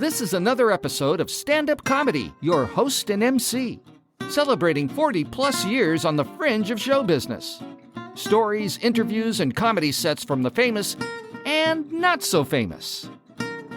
This is another episode of Standup Comedy, your host and MC, celebrating 40-plus years on the fringe of show business. Stories, interviews, and comedy sets from the famous and not so famous.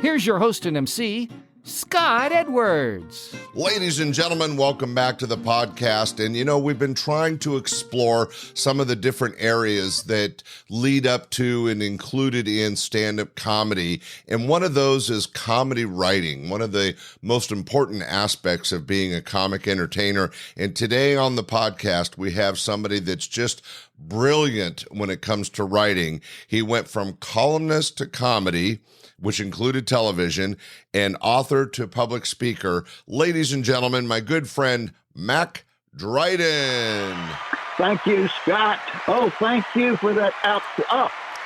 Here's your host and MC, Scott Edwards. Ladies and gentlemen, welcome back to the podcast. And we've been trying to explore some of the different areas that lead up to and included in stand-up comedy. And one of those is comedy writing, one of the most important aspects of being a comic entertainer. And today on the podcast, we have somebody that's just brilliant when it comes to writing. He went from columnist to comedy, which included television, and author to public speaker. Ladies and gentlemen, my good friend, Mack Dryden. Thank you, Scott. Oh, thank you for that.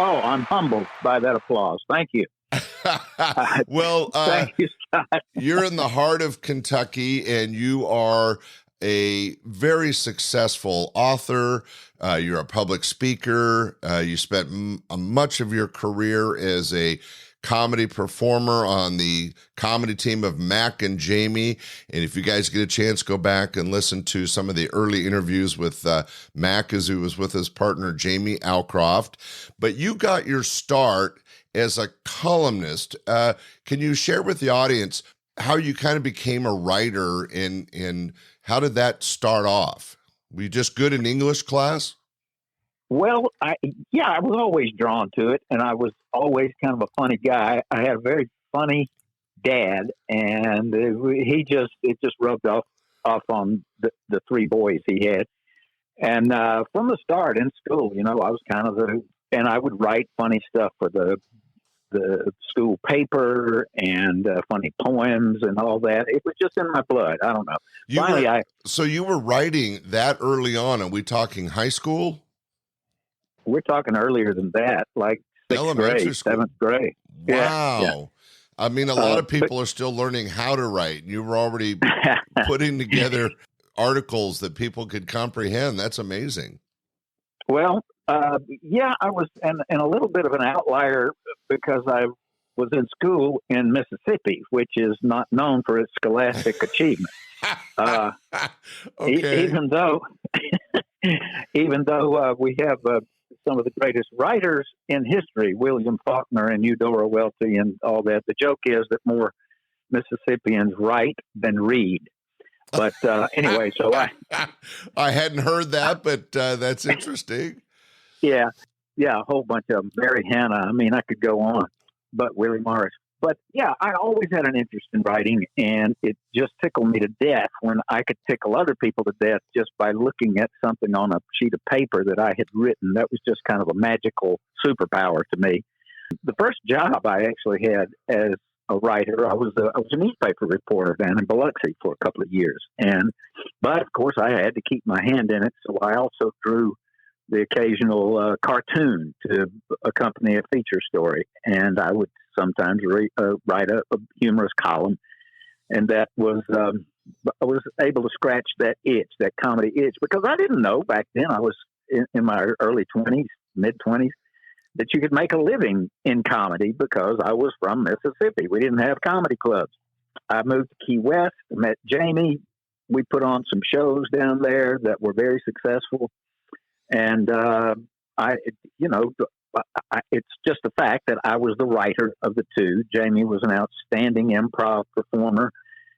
I'm humbled by that applause. Thank you. Well, thank you, Scott. You're in the heart of Kentucky, and you are a very successful author. You're a public speaker. You spent much of your career as a comedy performer on the comedy team of Mack and Jamie. And if you guys get a chance, go back and listen to some of the early interviews with Mack as he was with his partner, Jamie Alcroft. But you got your start as a columnist. Can you share with the audience how you kind of became a writer and how did that start off? Were you just good in English class? Well, I was always drawn to it, and I was always kind of a funny guy. I had a very funny dad, and it just rubbed off on the three boys he had. And from the start in school, I was kind of and I would write funny stuff for the school paper and funny poems and all that. It was just in my blood. I don't know. So you were writing that early on. Are we talking high school? We're talking earlier than that, like elementary school. 7th grade. Wow. Yeah. I mean, a lot of people are still learning how to write. You were already putting together articles that people could comprehend. That's amazing. Well, I was and a little bit of an outlier because I was in school in Mississippi, which is not known for its scholastic achievement. Okay. Even though we have some of the greatest writers in history, William Faulkner and Eudora Welty and all that. The joke is that more Mississippians write than read. But anyway, so I hadn't heard that, but that's interesting. Yeah, a whole bunch of them. Mary Hannah. I mean, I could go on, but Willie Morris. But yeah, I always had an interest in writing, and it just tickled me to death when I could tickle other people to death just by looking at something on a sheet of paper that I had written. That was just kind of a magical superpower to me. The first job I actually had as a writer, I was a newspaper reporter down in Biloxi for a couple of years, but of course I had to keep my hand in it, so I also drew the occasional cartoon to accompany a feature story, and I would sometimes write a humorous column, and that was I was able to scratch that itch, that comedy itch, because I didn't know back then. I was in my early 20s, mid 20s, that you could make a living in comedy because I was from Mississippi. We didn't have comedy clubs. I moved to Key West, met Jamie. We put on some shows down there that were very successful. And it's just the fact that I was the writer of the two. Jamie was an outstanding improv performer,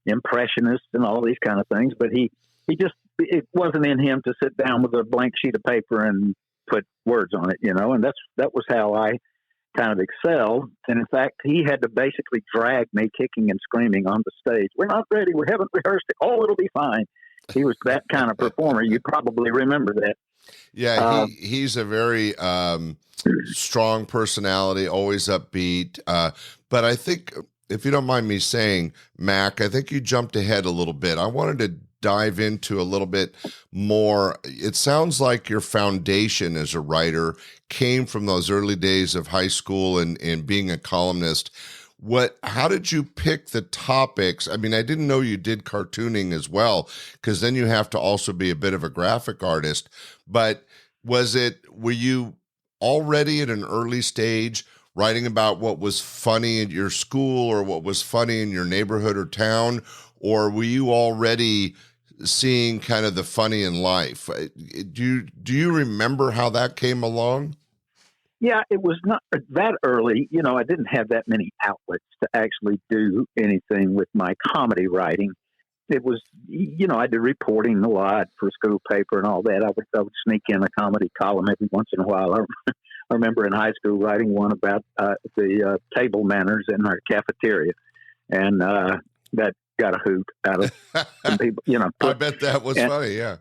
impressionist, and all these kind of things. But it wasn't in him to sit down with a blank sheet of paper and put words on it, And that was how I kind of excelled. And in fact, he had to basically drag me kicking and screaming on the stage. We're not ready. We haven't rehearsed it. Oh, it'll be fine. He was that kind of performer. You probably remember that. Yeah, he's a very strong personality, always upbeat. But I think, if you don't mind me saying, Mack, I think you jumped ahead a little bit. I wanted to dive into a little bit more. It sounds like your foundation as a writer came from those early days of high school and being a columnist. How did you pick the topics? I mean, I didn't know you did cartooning as well, because then you have to also be a bit of a graphic artist. But were you already at an early stage writing about what was funny at your school or what was funny in your neighborhood or town, or were you already seeing kind of the funny in life? Do you remember how that came along? Yeah, it was not that early. You know, I didn't have that many outlets to actually do anything with my comedy writing. It was, you know, I did reporting a lot for school paper and all that. I would sneak in a comedy column every once in a while. I remember in high school writing one about the table manners in our cafeteria, and that got a hoot out of some people. You know, I bet that was funny. Yeah.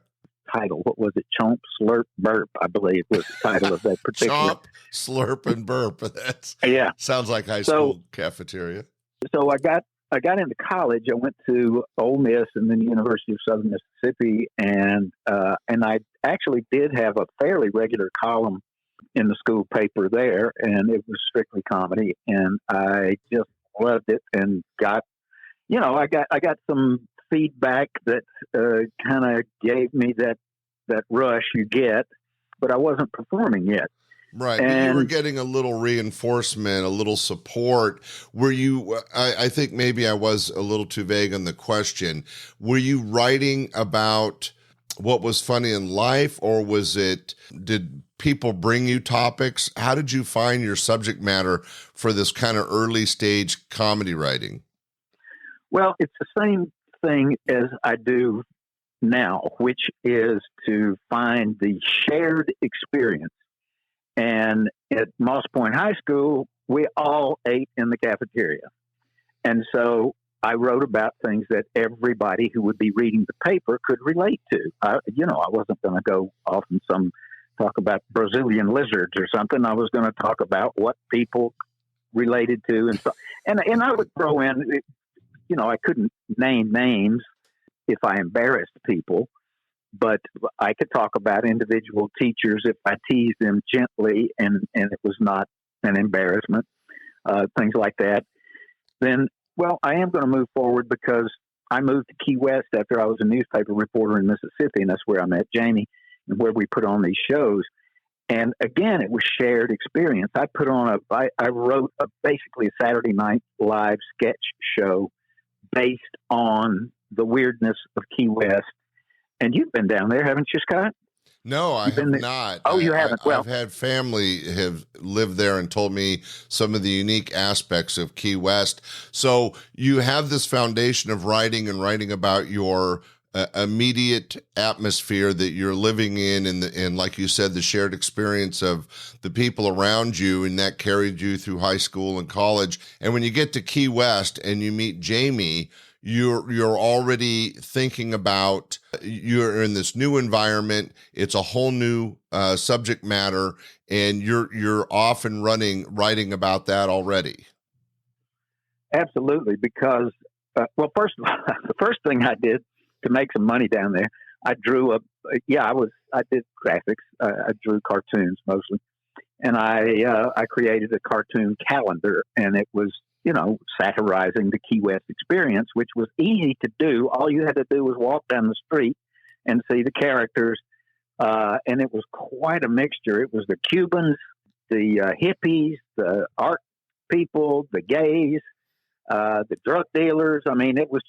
Title, what was it? Chomp, Slurp, Burp, I believe was the title of that particular. Chomp, Slurp, and Burp. That's sounds like high school cafeteria. So I got into college. I went to Ole Miss and then University of Southern Mississippi, and I actually did have a fairly regular column in the school paper there, and it was strictly comedy, and I just loved it and got, you know, I got some feedback that kind of gave me that rush you get, but I wasn't performing yet. Right. But you were getting a little reinforcement, a little support. Were you, I think maybe I was a little too vague on the question. Were you writing about what was funny in life, or did people bring you topics? How did you find your subject matter for this kind of early stage comedy writing? Well, it's the same thing as I do now, which is to find the shared experience. And at Moss Point High School, we all ate in the cafeteria. And so I wrote about things that everybody who would be reading the paper could relate to. I wasn't going to go off and talk about Brazilian lizards or something. I was going to talk about what people related to. And I would throw in, you know, I couldn't name names if I embarrassed people, but I could talk about individual teachers if I teased them gently and it was not an embarrassment, things like that. Then, well, I am going to move forward because I moved to Key West after I was a newspaper reporter in Mississippi, and that's where I met Jamie and where we put on these shows. And again, it was shared experience. I wrote basically a Saturday Night Live sketch show based on the weirdness of Key West. And you've been down there, haven't you, Scott? No, I have not. Oh, you haven't? I've had family have lived there and told me some of the unique aspects of Key West. So you have this foundation of writing about your immediate atmosphere that you're living in, and like you said, the shared experience of the people around you, and that carried you through high school and college. And when you get to Key West and you meet Jamie, you're already thinking about, you're in this new environment. It's a whole new subject matter, and you're off and running, writing about that already. Absolutely, because first of all, the first thing I did to make some money down there, I drew I did graphics. I drew cartoons mostly, and I created a cartoon calendar, and it was, you know, satirizing the Key West experience, which was easy to do. All you had to do was walk down the street and see the characters. And it was quite a mixture. It was the Cubans, the hippies, the art people, the gays, the drug dealers. I mean, it was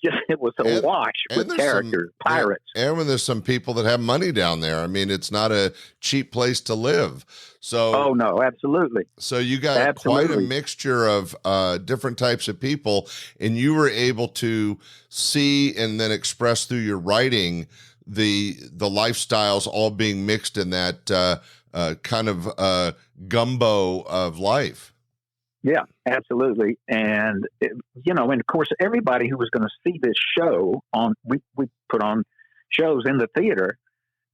a wash with characters, pirates. And when there's some people that have money down there, I mean, it's not a cheap place to live. So, oh no, absolutely. So you got quite a mixture of different types of people, and you were able to see and then express through your writing the lifestyles all being mixed in that kind of gumbo of life. Yeah, absolutely. And, and of course, everybody who was going to see this show we put on shows in the theater,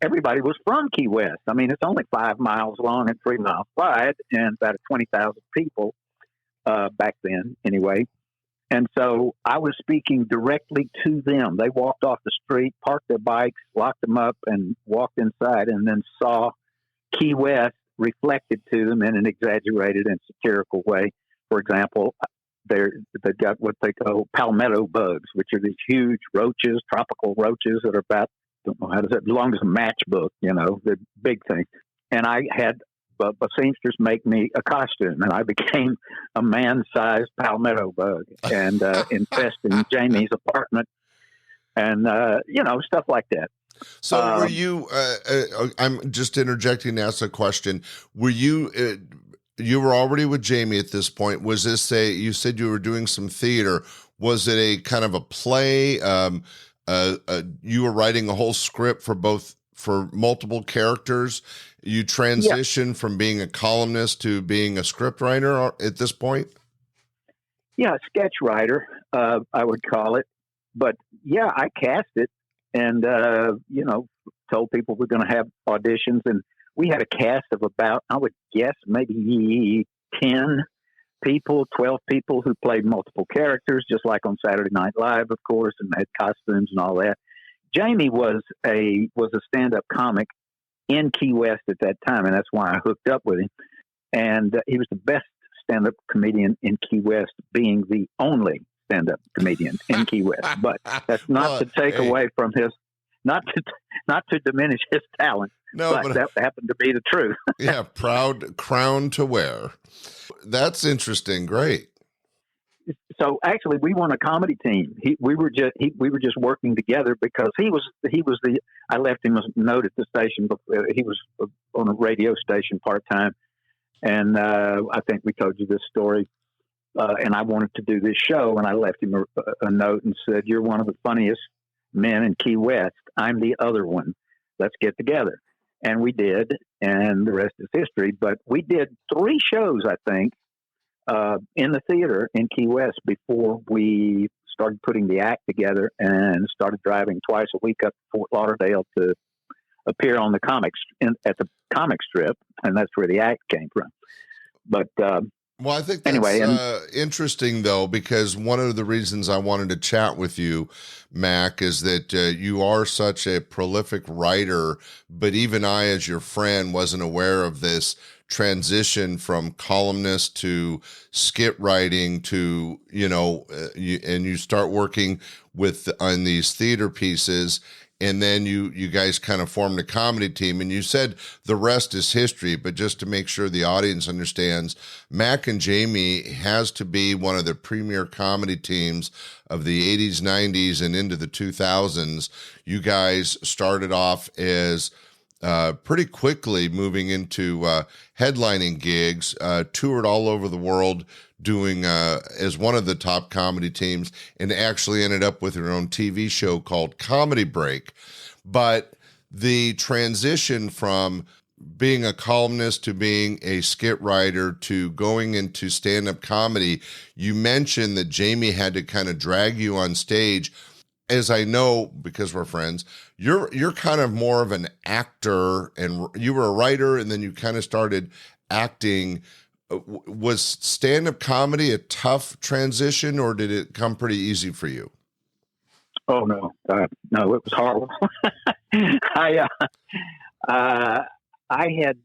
everybody was from Key West. I mean, it's only 5 miles long and 3 miles wide, and about 20,000 people back then anyway. And so I was speaking directly to them. They walked off the street, parked their bikes, locked them up, and walked inside, and then saw Key West reflected to them in an exaggerated and satirical way. For example, they've got what they call palmetto bugs, which are these huge roaches, tropical roaches that are about, I don't know how to say, as long as a matchbook, you know, the big thing. And I had seamstress make me a costume, and I became a man-sized palmetto bug and infesting Jamie's apartment, and stuff like that. So were you, I'm just interjecting to ask a question. Were you, you were already with Jamie at this point. Was this you said you were doing some theater. Was it a kind of a play? You were writing a whole script for multiple characters. You transitioned from being a columnist to being a script writer at this point? Yeah, sketch writer, I would call it. But yeah, I cast it and, told people we're going to have auditions. And we had a cast of about, I would guess, maybe 10 people, 12 people who played multiple characters, just like on Saturday Night Live, of course, and had costumes and all that. Jamie was a stand-up comic in Key West at that time, and that's why I hooked up with him. And he was the best stand-up comedian in Key West, being the only stand-up comedian in Key West. But that's not to take away from his, not to diminish his talent. No, but that happened to be the truth. Yeah, proud crown to wear. That's interesting. Great. So actually, we won a comedy team. We were just working together because he was the. I left him a note at the station. But he was on a radio station part time, and I think we told you this story. And I wanted to do this show, and I left him a note and said, "You're one of the funniest men in Key West. I'm the other one. Let's get together." And we did, and the rest is history. But we did 3 shows, I think, in the theater in Key West before we started putting the act together and started driving twice a week up to Fort Lauderdale to appear on the comics at the comic strip, and that's where the act came from. But well, I think that's interesting, though, because one of the reasons I wanted to chat with you, Mack, is that you are such a prolific writer, but even I, as your friend, wasn't aware of this transition from columnist to skit writing to, and you start working on these theater pieces. And then you guys kind of formed a comedy team, and you said the rest is history. But just to make sure the audience understands, Mack and Jamie has to be one of the premier comedy teams of the 80s, 90s, and into the 2000s. You guys started off as pretty quickly moving into headlining gigs, toured all over the world, doing as one of the top comedy teams, and actually ended up with your own TV show called Comedy Break. But the transition from being a columnist to being a skit writer to going into stand-up comedy, you mentioned that Jamie had to kind of drag you on stage. As I know, because we're friends, you're kind of more of an actor, and you were a writer, and then you kind of started acting. Was stand-up comedy a tough transition, or did it come pretty easy for you? Oh no, no, it was horrible. I had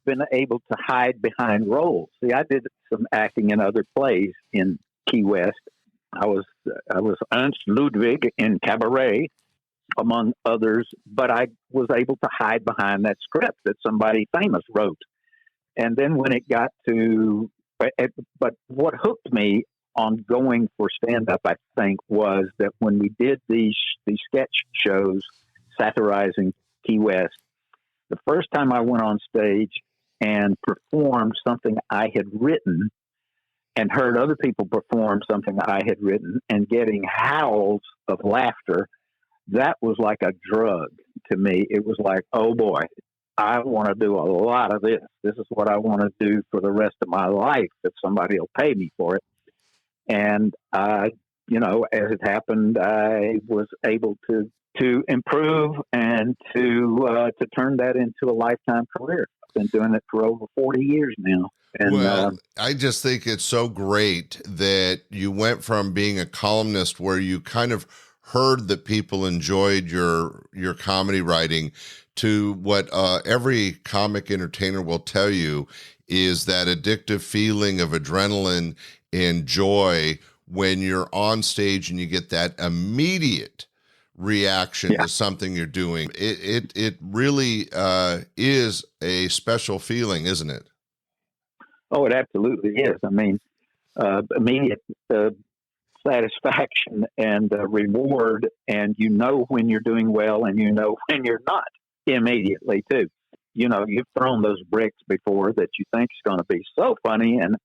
been able to hide behind roles. See, I did some acting in other plays in Key West. I was Ernst Ludwig in Cabaret, among others, but I was able to hide behind that script that somebody famous wrote. And then when it got to, but what hooked me on going for stand-up, I think, was that when we did these sketch shows satirizing Key West, the first time I went on stage and performed something I had written and heard other people perform something I had written and getting howls of laughter, that was like a drug to me. It was like, oh boy, I want to do a lot of this. This is what I want to do for the rest of my life if somebody will pay me for it. And, as it happened, I was able to improve and to turn that into a lifetime career. I've been doing it for over 40 years now. And, I just think it's so great that you went from being a columnist where you kind of heard that people enjoyed your comedy writing to what every comic entertainer will tell you is that addictive feeling of adrenaline and joy when you're on stage and you get that immediate reaction Yeah. to something you're doing. It really is a special feeling, isn't it? Oh, it absolutely is. I mean, immediate satisfaction and reward, and you know when you're doing well, and you know when you're not immediately too. You know, you've thrown those bricks before that you think is going to be so funny, and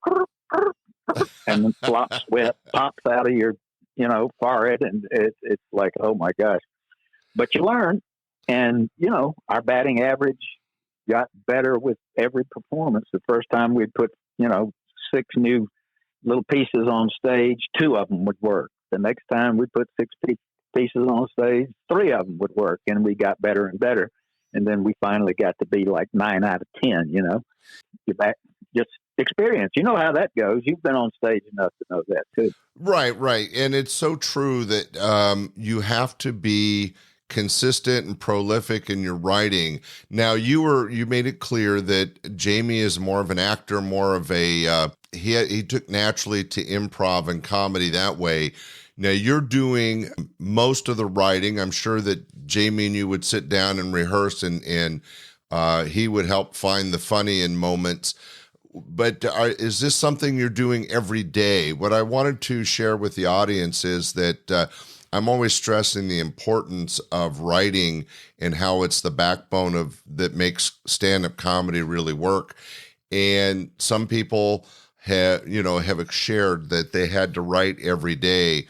then flop sweat pops out of your, forehead, and it's like, oh my gosh. But you learn, and our batting average got better with every performance. The first time we'd put, 6 new little pieces on stage, 2 of them would work. The next time we put 6 pieces on stage, 3 of them would work, and we got better and better. And then we finally got to be like 9 out of 10. You're back, just experience. You know how that goes. You've been on stage enough to know that too. Right. And it's so true that you have to be consistent and prolific in your writing. Now, you made it clear that Jamie is more of an actor, more of a he took naturally to improv and comedy that way. Now you're doing most of the writing. I'm sure that Jamie and you would sit down and rehearse, and he would help find the funny in moments. But is this something you're doing every day? What I wanted to share with the audience is that I'm always stressing the importance of writing and how it's the backbone that makes stand-up comedy really work. And some people have shared that they had to write every day.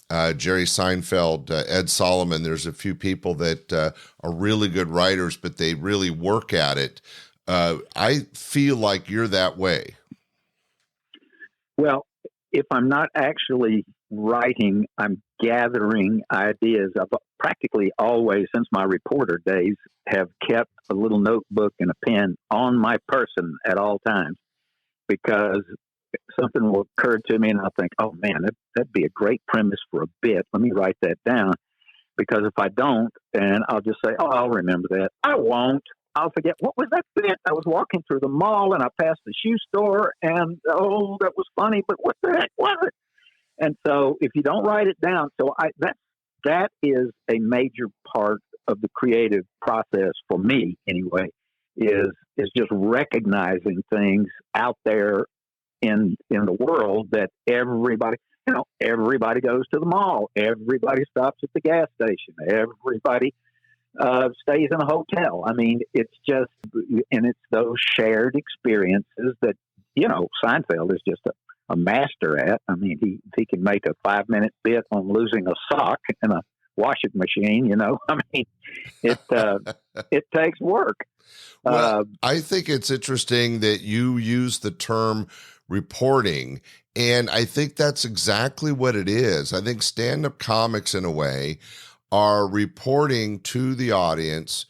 Jerry Seinfeld, Ed Solomon, there's a few people that are really good writers, but they really work at it. I feel like you're that way. Well, if I'm not actually writing, I'm gathering ideas. I've practically always, since my reporter days, have kept a little notebook and a pen on my person at all times, because something will occur to me and I'll think, oh man, that'd be a great premise for a bit. Let me write that down. Because if I don't, then I'll just say, oh, I'll remember that. I won't. I'll forget. What was that bit? I was walking through the mall and I passed the shoe store, and oh, that was funny, but what the heck was it? And so if you don't write it down, that is a major part of the creative process for me anyway, is just recognizing things out there in the world that everybody goes to the mall, everybody stops at the gas station, everybody stays in a hotel. I mean, it's those shared experiences that, Seinfeld is just a master at. I mean, he can make a 5-minute bit on losing a sock in a washing machine, I mean, it takes work. Well, I think it's interesting that you use the term reporting, and I think that's exactly what it is. I think stand-up comics, in a way, are reporting to the audience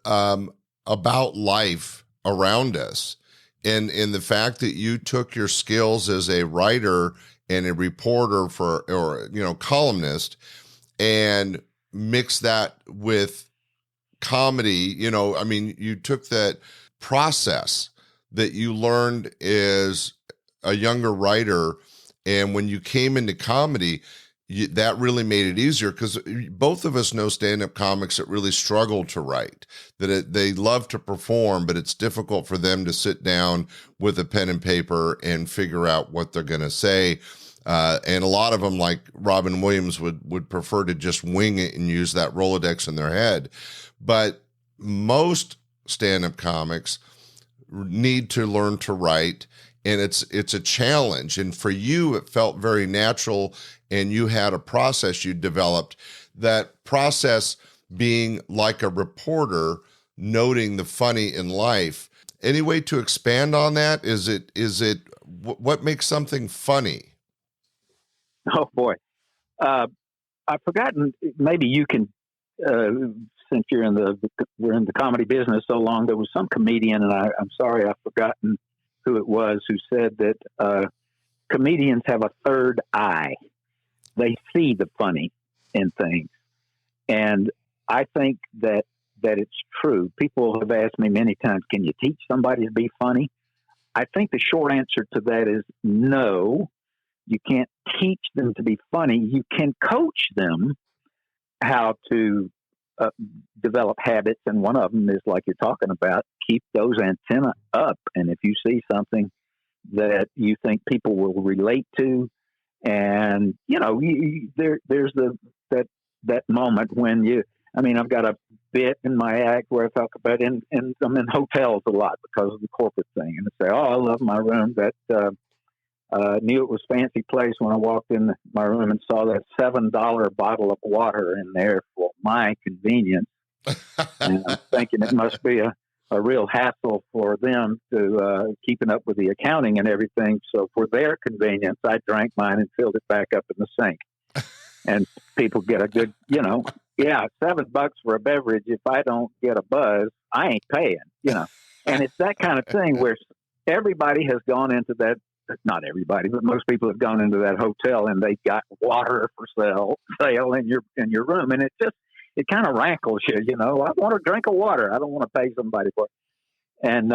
about life around us. And the fact that you took your skills as a writer and a reporter columnist, and mix that with comedy, I mean, you took that process that you learned as a younger writer, and when you came into comedy, that really made it easier, because both of us know stand-up comics that really struggle to write, they love to perform, but it's difficult for them to sit down with a pen and paper and figure out what they're going to say. And a lot of them, like Robin Williams, would prefer to just wing it and use that Rolodex in their head. But most stand-up comics need to learn to write, and it's a challenge. And for you, it felt very natural, and you had a process you developed, that process being like a reporter, noting the funny in life. Any way to expand on that? Is it what makes something funny? Oh boy. I've forgotten, maybe you can, since we're in the comedy business so long, there was some comedian, and I'm sorry, I've forgotten who it was, who said that comedians have a third eye. They see the funny in things. And I think that it's true. People have asked me many times, can you teach somebody to be funny? I think the short answer to that is no. You can't teach them to be funny. You can coach them how to develop habits, and one of them is like you're talking about, keep those antenna up. And if you see something that you think people will relate to, and there's that moment when I've got a bit in my act where I talk about, and I'm in hotels a lot because of the corporate thing, and I say, oh, I love my room. That knew it was a fancy place when I walked in my room and saw that $7 bottle of water in there for my convenience. And I'm thinking it must be a real hassle for them to keeping up with the accounting and everything. So for their convenience, I drank mine and filled it back up in the sink. And people get a good, $7 for a beverage. If I don't get a buzz, I ain't paying, And it's that kind of thing where everybody has gone into that. Not everybody, but most people have gone into that hotel and they got water for sale in your room, and it kind of rankles you. I want a drink of water. I don't want to pay somebody for it, and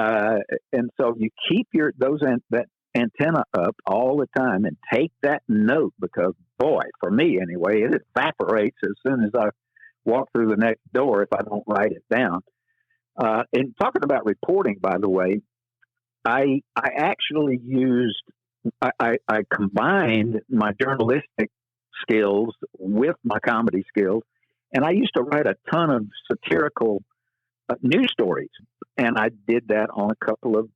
so you keep that antenna up all the time and take that note, because boy, for me anyway, it evaporates as soon as I walk through the next door if I don't write it down. And talking about reporting, by the way. I actually I combined my journalistic skills with my comedy skills, and I used to write a ton of satirical news stories, and I did that on a couple of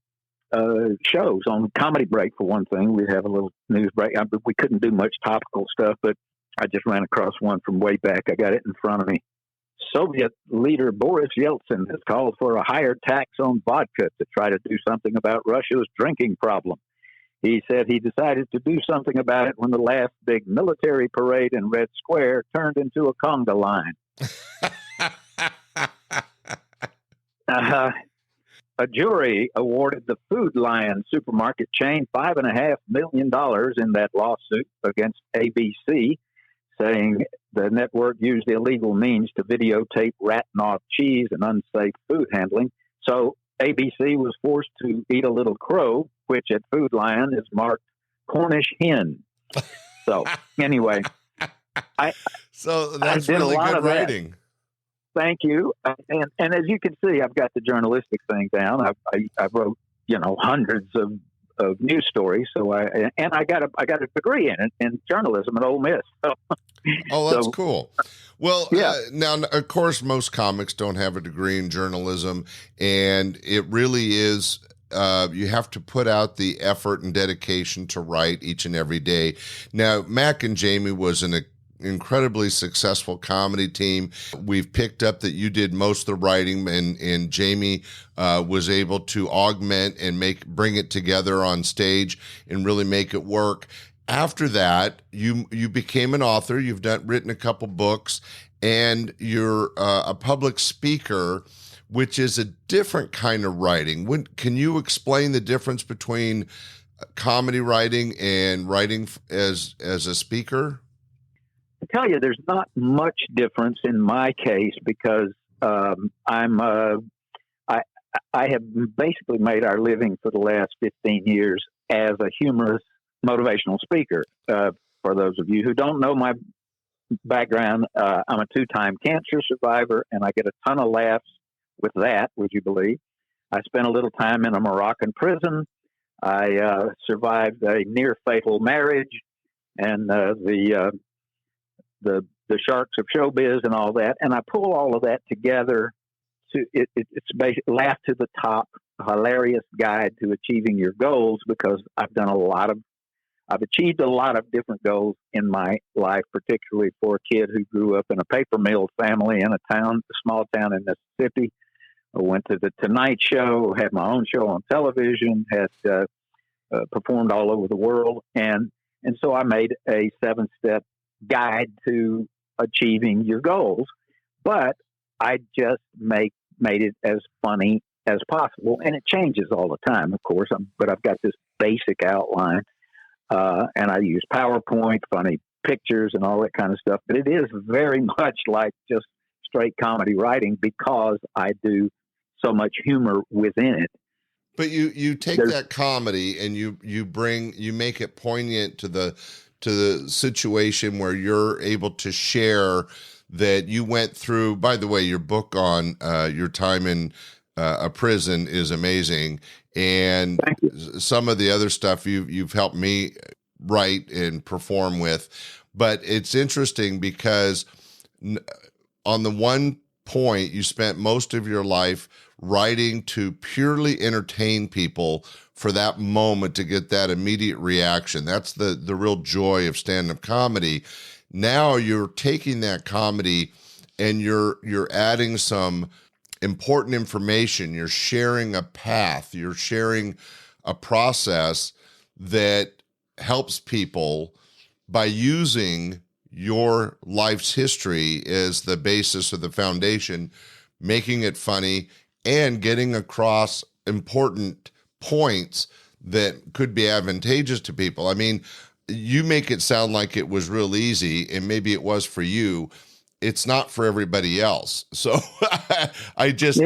shows. On Comedy Break, for one thing, we'd have a little news break. We couldn't do much topical stuff, but I just ran across one from way back. I got it in front of me. Soviet leader Boris Yeltsin has called for a higher tax on vodka to try to do something about Russia's drinking problem. He said he decided to do something about it when the last big military parade in Red Square turned into a conga line. A jury awarded the Food Lion supermarket chain $5.5 million in that lawsuit against ABC, saying the network used illegal means to videotape rat-gnawed cheese and unsafe food handling. So ABC was forced to eat a little crow, which at Food Lion is marked Cornish hen. So anyway, that's really good writing. Thank you. And as you can see, I've got the journalistic thing down. I wrote hundreds of news stories. So I got a degree in journalism at Ole Miss. So, oh, that's cool. Well, yeah. Now, of course, most comics don't have a degree in journalism, and it really is. You have to put out the effort and dedication to write each and every day. Now, Mack and Jamie was an incredibly successful comedy team. We've picked up that you did most of the writing, and Jamie was able to augment and bring it together on stage and really make it work. After that, you became an author. You've written a couple books, and you're a public speaker, which is a different kind of writing. Can you explain the difference between comedy writing and writing as a speaker? I tell you, there's not much difference in my case because I have basically made our living for the last 15 years as a humorous motivational speaker. For those of you who don't know my background, I'm a 2-time cancer survivor, and I get a ton of laughs with that, would you believe? I spent a little time in a Moroccan prison. I survived a near-fatal marriage, and the sharks of showbiz and all that. And I pull all of that together it's basically Laugh to the Top, a hilarious guide to achieving your goals, because I've achieved a lot of different goals in my life, particularly for a kid who grew up in a paper mill family in a small town in Mississippi. I went to the Tonight Show, had my own show on television, had performed all over the world. And so I made a 7-step guide to achieving your goals, but I just made it as funny as possible, and it changes all the time, of course. But I've got this basic outline, and I use PowerPoint, funny pictures, and all that kind of stuff. But it is very much like just straight comedy writing because I do so much humor within it. But you take that comedy and you make it poignant to the situation where you're able to share that you went through. By the way, your book on your time in a prison is amazing, and some of the other stuff you've helped me write and perform with. But it's interesting because on the one point, you spent most of your life writing to purely entertain people for that moment, to get that immediate reaction. That's the real joy of stand-up comedy. Now you're taking that comedy and you're adding some important information. You're sharing a path. You're sharing a process that helps people by using your life's history as the basis or the foundation, making it funny and getting across important points that could be advantageous to people. I mean, you make it sound like it was real easy, and maybe it was for you. It's not for everybody else. So I just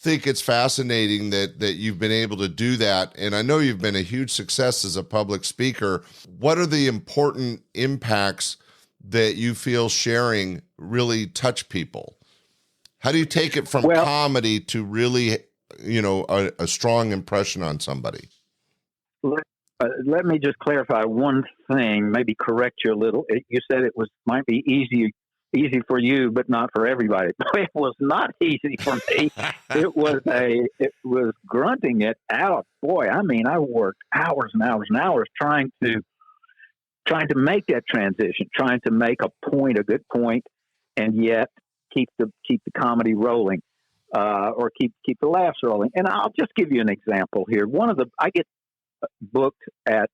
think it's fascinating that you've been able to do that. And I know you've been a huge success as a public speaker. What are the important impacts that you feel sharing really touch people? How do you take it from comedy to really, a strong impression on somebody? Let me just clarify one thing, maybe correct you a little. You said it might be easy for you, but not for everybody. It was not easy for me. It was grunting it out. Boy, I mean, I worked hours and hours and hours trying to make that transition, trying to make a good point, and yet keep the comedy rolling, or keep the laughs rolling. And I'll just give you an example here. I get booked at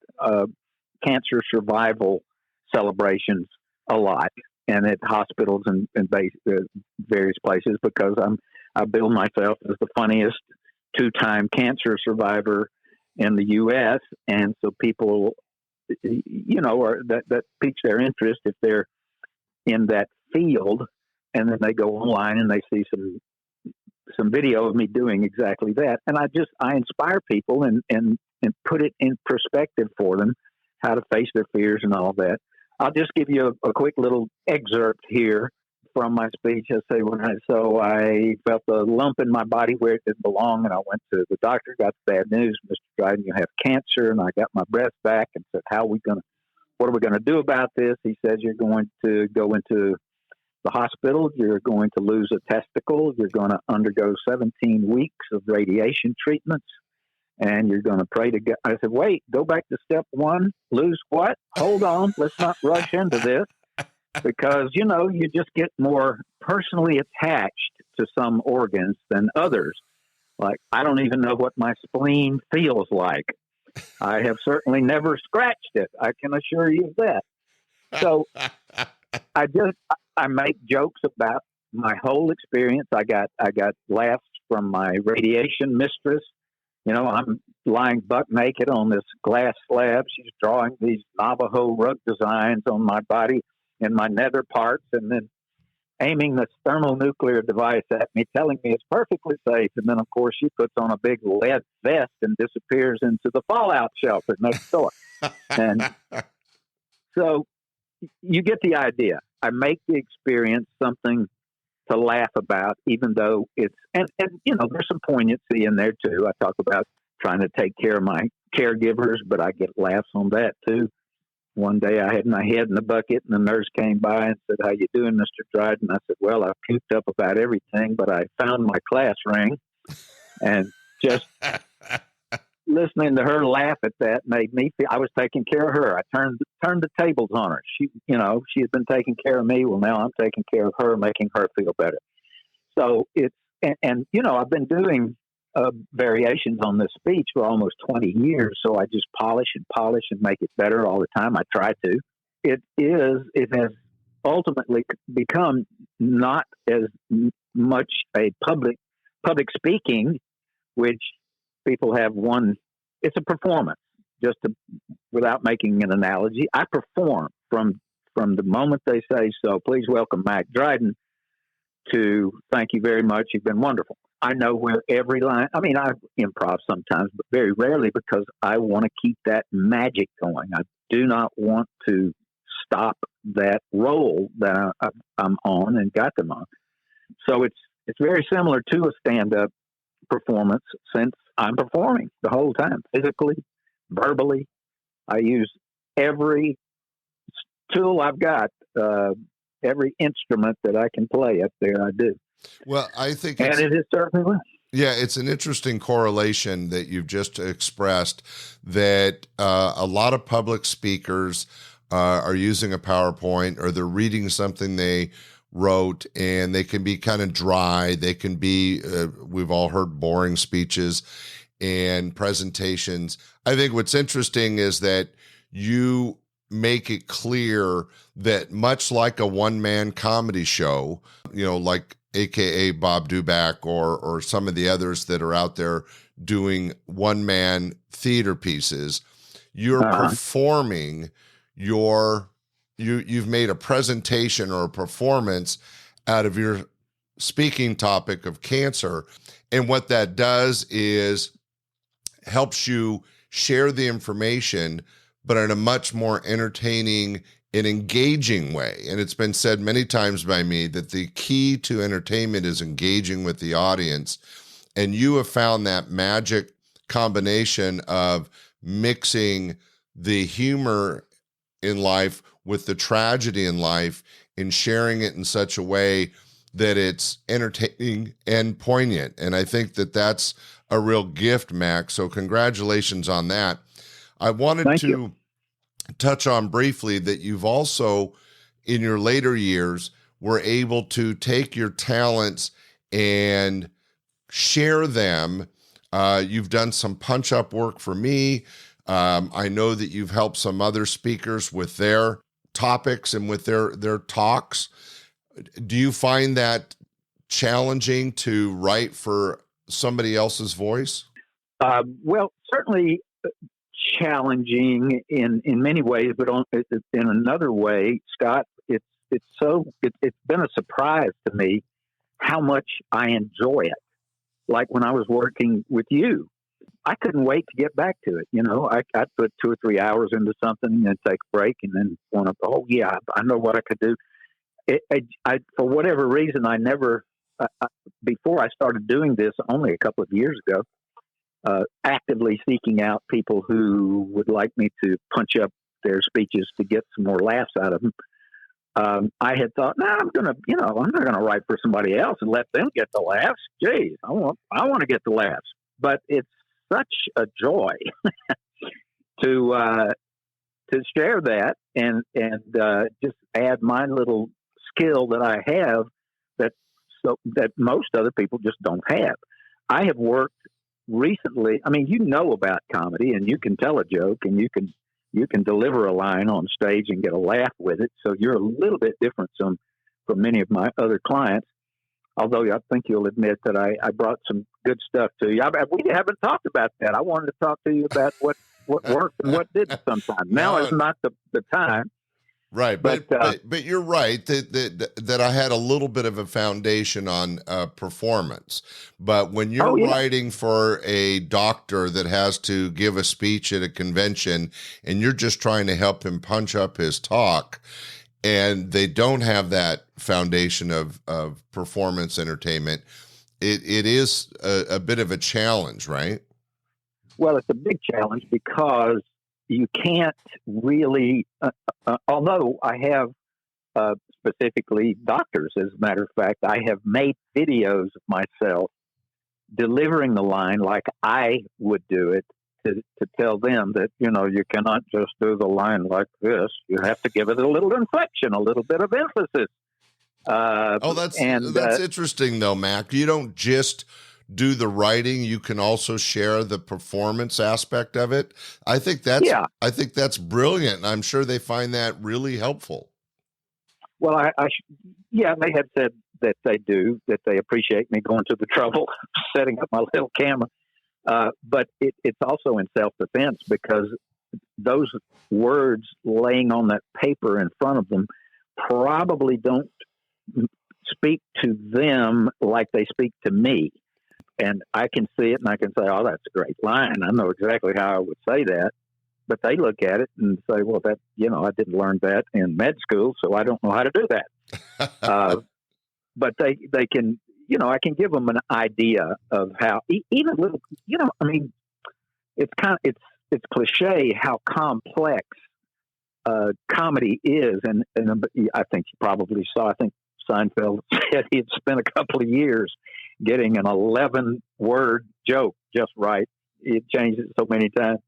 cancer survival celebrations a lot, and at hospitals and various places, because I bill myself as the funniest 2-time cancer survivor in the U.S. And so people, that piques their interest if they're in that field, and then they go online and they see some video of me doing exactly that. And I inspire people and put it in perspective for them, how to face their fears and all that. I'll just give you a quick little excerpt here from my speech. I say, so I felt a lump in my body where it didn't belong, and I went to the doctor, got the bad news, Mr. Dryden, you have cancer. And I got my breath back and said, what are we going to do about this? He says, you're going to go into the hospital. You're going to lose a testicle. You're going to undergo 17 weeks of radiation treatments. And you're going to pray to God. I said, wait, go back to step 1, lose what? Hold on. Let's not rush into this, because, you just get more personally attached to some organs than others. Like, I don't even know what my spleen feels like. I have certainly never scratched it. I can assure you of that. So I make jokes about my whole experience. I got laughs from my radiation mistress. I'm lying buck naked on this glass slab. She's drawing these Navajo rug designs on my body and my nether parts, and then aiming this thermonuclear device at me, telling me it's perfectly safe. And then, of course, she puts on a big lead vest and disappears into the fallout shelter next door. And so you get the idea. I make the experience something to laugh about, even though it's, and there's some poignancy in there too. I talk about trying to take care of my caregivers, but I get laughs on that too. One day I had my head in the bucket, and the nurse came by and said, "How you doing, Mr. Dryden?" I said, "Well, I've puked up about everything, but I found my class ring." And just listening to her laugh at that made me feel I was taking care of her. I turned the tables on her. She had been taking care of me. Well, now I'm taking care of her, making her feel better. So it's, and I've been doing variations on this speech for almost 20 years. So I just polish and make it better all the time. I try to. It has ultimately become not as much a public speaking, which people have one. It's a performance. Without making an analogy, I perform from the moment they say, "So please welcome Mack Dryden," to "Thank you very much. You've been wonderful." I know where every line. I mean, I improv sometimes, but very rarely, because I want to keep that magic going. I do not want to stop that role that I'm on and got them on. So it's very similar to a stand-up performance since I'm performing the whole time, physically, verbally. I use every tool I've got, every instrument that I can play up there, I do. Well, I think and it is certainly well. Yeah, it's an interesting correlation that you've just expressed, that a lot of public speakers are using a PowerPoint, or they're reading something they wrote, and they can be kind of dry. They can be, we've all heard boring speeches and presentations. I think what's interesting is that you make it clear that, much like a one-man comedy show, like AKA Bob Duback or some of the others that are out there doing one-man theater pieces, you're performing you've made a presentation or a performance out of your speaking topic of cancer. And what that does is helps you share the information, but in a much more entertaining and engaging way. And it's been said many times by me that the key to entertainment is engaging with the audience. And you have found that magic combination of mixing the humor in life with the tragedy in life, and sharing it in such a way that it's entertaining and poignant. And I think that that's a real gift, Mack. So congratulations on that. I wanted to touch on briefly that you've also, in your later years, were able to take your talents and share them. You've done some punch-up work for me. I know that you've helped some other speakers with their topics and with their talks. Do you find that challenging to write for somebody else's voice? Well, certainly challenging in many ways, but in another way, Scott, it's been a surprise to me how much I enjoy it. Like when I was working with you, I couldn't wait to get back to it. I'd put 2 or 3 hours into something and then take a break and then want to, I know what I could do. For whatever reason, I never, before I started doing this only a couple of years ago, actively seeking out people who would like me to punch up their speeches to get some more laughs out of them. I had thought, I'm not going to write for somebody else and let them get the laughs. Geez, I want to get the laughs. But it's such a joy to share that and just add my little skill that I have that most other people just don't have. I have worked recently. I mean, about comedy, and you can tell a joke, and you can deliver a line on stage and get a laugh with it. So you're a little bit different from many of my other clients. Although I think you'll admit that I brought some good stuff to you. We haven't talked about that. I wanted to talk to you about what worked and what didn't sometimes. Now is not the time. Right, but you're right that I had a little bit of a foundation on performance. But when you're writing for a doctor that has to give a speech at a convention, and you're just trying to help him punch up his talk, and they don't have that foundation of performance entertainment, it is a bit of a challenge, right? Well, it's a big challenge because you can't really, although I have specifically doctors, as a matter of fact, I have made videos of myself delivering the line like I would do it to tell them that, you cannot just do the line like this. You have to give it a little inflection, a little bit of emphasis. That's interesting though, Mack. You don't just do the writing, you can also share the performance aspect of it. I think that's brilliant. And I'm sure they find that really helpful. Well, they have said that they do, that they appreciate me going to the trouble setting up my little camera. But it's also in self-defense, because those words laying on that paper in front of them probably don't speak to them like they speak to me. And I can see it and I can say, that's a great line. I know exactly how I would say that. but they look at it and say, well, that, I didn't learn that in med school, so I don't know how to do that. But they can, I can give them an idea of how, even little, it's it's cliche how complex comedy is. And I think you probably saw, I think Seinfeld said he'd spent a couple of years getting an 11-word joke just right. It changed it so many times.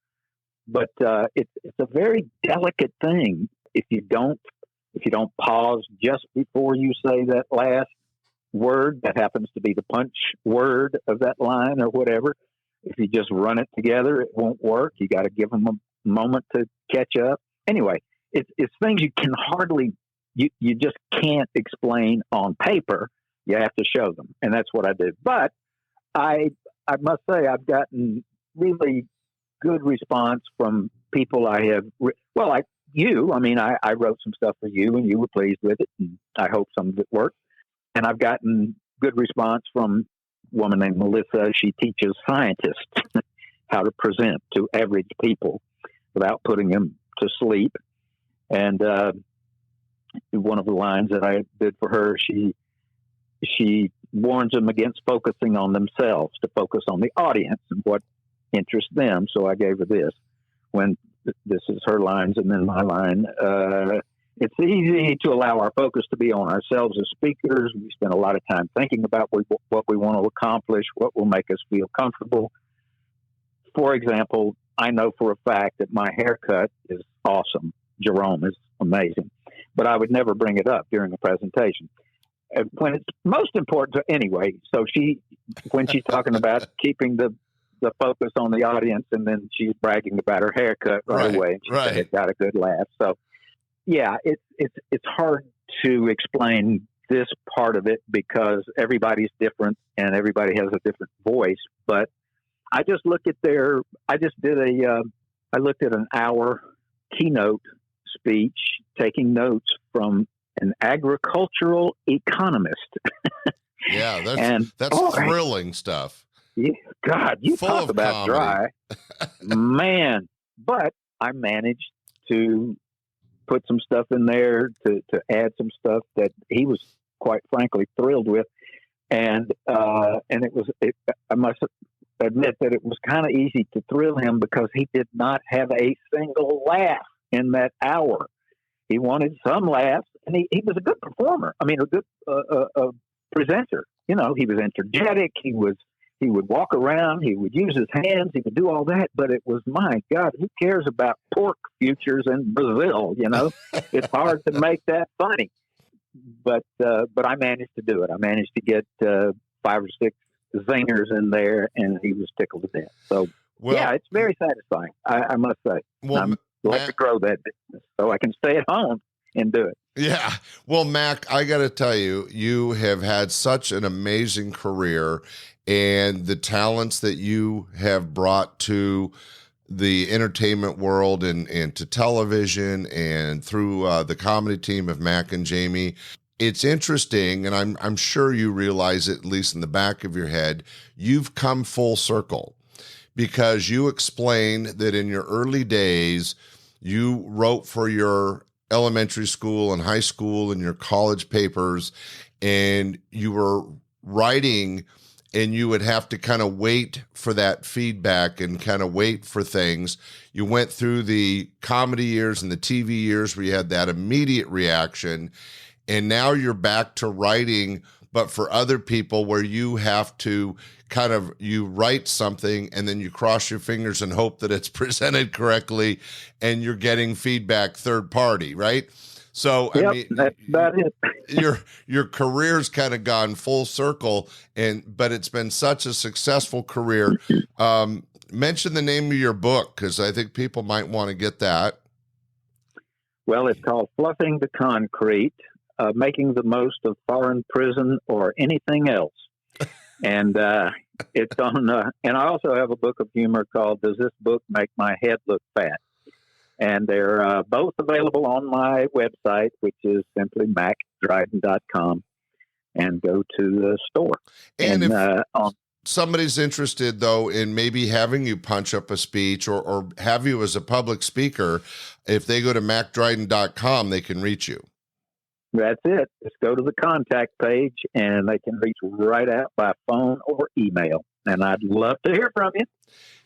But it's a very delicate thing. If you don't pause just before you say that last word that happens to be the punch word of that line or whatever, if you just run it together, it won't work. You got to give them a moment to catch up. Anyway, it's things you can hardly, you just can't explain on paper. You have to show them, and that's what I do. But I must say I've gotten really good response from people I have. Like you. I mean, I wrote some stuff for you, and you were pleased with it, and I hope some of it worked. And I've gotten good response from a woman named Melissa. She teaches scientists how to present to average people without putting them to sleep. And one of the lines that I did for her, she warns them against focusing on themselves, to focus on the audience and what interests them. So I gave her this. When this is her lines, and then my line. It's easy to allow our focus to be on ourselves as speakers. We spend a lot of time thinking about what we want to accomplish, what will make us feel comfortable. For example, I know for a fact that my haircut is awesome. Jerome is amazing. But I would never bring it up during a presentation. When it's most important to, anyway, so when she's talking about keeping the focus on the audience, and then she's bragging about her haircut right away, and she said it got a good laugh. So, yeah, it's hard to explain this part of it because everybody's different and everybody has a different voice. But I just looked at I looked at an hour keynote speech, taking notes from an agricultural economist. Yeah, that's thrilling stuff. Yeah, God, you Full talk about comedy. dry, man. But I managed to put some stuff in there to add some stuff that he was quite frankly thrilled with, and I must admit that it was kind of easy to thrill him because he did not have a single laugh in that hour. He wanted some laughs, and he was a good performer. I mean, a good presenter. He was energetic. He would walk around. He would use his hands. He would do all that. But it was, my God, who cares about pork futures in Brazil? It's hard to make that funny. But I managed to do it. I managed to get 5 or 6 zingers in there, and he was tickled to death. So, yeah, it's very satisfying, I must say. Well, I'm glad to grow that business so I can stay at home and do it. Yeah. Well, Mack, I got to tell you, you have had such an amazing career, and the talents that you have brought to the entertainment world and to television and through the comedy team of Mack and Jamie. It's interesting, and I'm sure you realize it, at least in the back of your head, you've come full circle because you explained that in your early days, you wrote for your elementary school and high school and your college papers, and you were writing, and you would have to kind of wait for that feedback and kind of wait for things. You went through the comedy years and the TV years where you had that immediate reaction, and now you're back to writing, but for other people where you have to you write something and then you cross your fingers and hope that it's presented correctly and you're getting feedback third party, right? So, yep, I mean, that's about it. your career's kind of gone full circle, but it's been such a successful career. Mention the name of your book, because I think people might want to get that. Well, it's called Fluffing the Concrete, Making the Most of Foreign Prison or Anything Else. And it's on, and I also have a book of humor called Does This Book Make My Head Look Fat? And they're both available on my website, which is simply mackdryden.com, and go to the store. And somebody's interested, though, in maybe having you punch up a speech or have you as a public speaker, if they go to mackdryden.com, they can reach you. That's it. Just go to the contact page, and they can reach right out by phone or email. And I'd love to hear from you.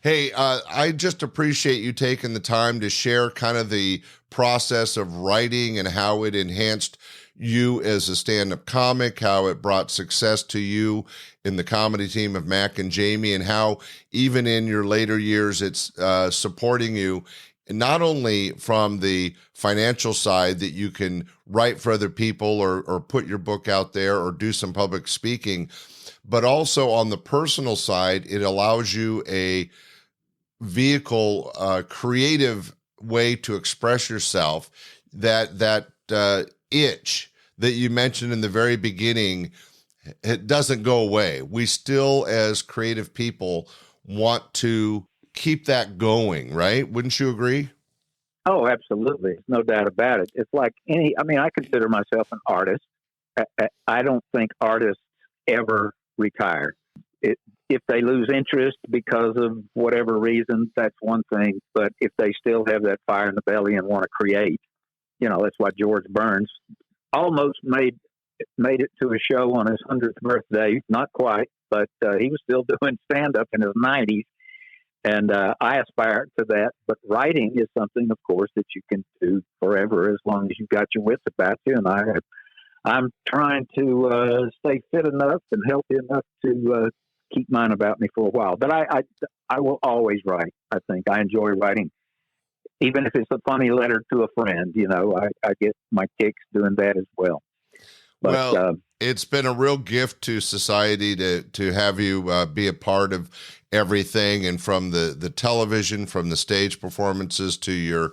Hey, I just appreciate you taking the time to share kind of the process of writing and how it enhanced you as a stand-up comic, how it brought success to you in the comedy team of Mack and Jamie, and how even in your later years it's supporting you, not only from the financial side that you can write for other people or put your book out there or do some public speaking, but also on the personal side, it allows you a vehicle, creative way to express yourself. That itch that you mentioned in the very beginning, it doesn't go away. We still, as creative people, want to keep that going, right? Wouldn't you agree? Oh, absolutely. No doubt about it. It's like I consider myself an artist. I don't think artists ever retire. If they lose interest because of whatever reason, that's one thing. But if they still have that fire in the belly and want to create, that's why George Burns almost made it to a show on his 100th birthday. Not quite, but he was still doing stand-up in his 90s. And I aspire to that. But writing is something, of course, that you can do forever as long as you've got your wits about you. And I'm trying to stay fit enough and healthy enough to keep mine about me for a while. But I will always write. I think I enjoy writing. Even if it's a funny letter to a friend, I get my kicks doing that as well. But, it's been a real gift to society to have you be a part of everything, and from the television, from the stage performances to your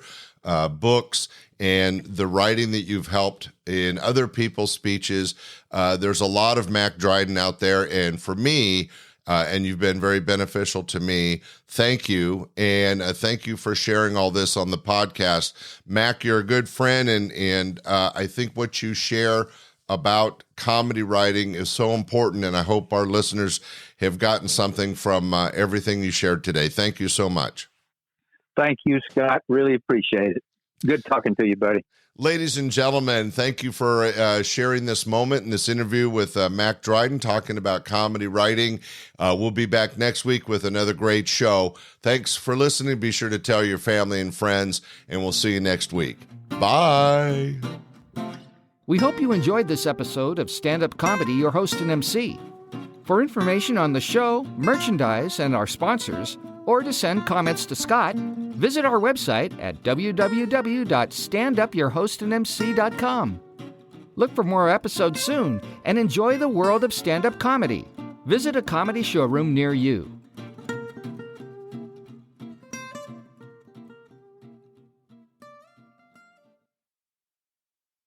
books and the writing that you've helped in other people's speeches. There's a lot of Mack Dryden out there, and for me, and you've been very beneficial to me. Thank you. And thank you for sharing all this on the podcast. Mack, you're a good friend, and I think what you share about comedy writing is so important, and I hope our listeners have gotten something from everything you shared today. Thank you so much. Thank you, Scott. Really appreciate it. Good talking to you, buddy. Ladies and gentlemen, thank you for sharing this moment in this interview with Mack Dryden, talking about comedy writing. We'll be back next week with another great show. Thanks for listening. Be sure to tell your family and friends, and we'll see you next week. Bye. We hope you enjoyed this episode of Stand-Up Comedy, Your Host and MC. For information on the show, merchandise, and our sponsors, or to send comments to Scott, visit our website at www.standupyourhostandmc.com. Look for more episodes soon and enjoy the world of stand-up comedy. Visit a comedy showroom near you.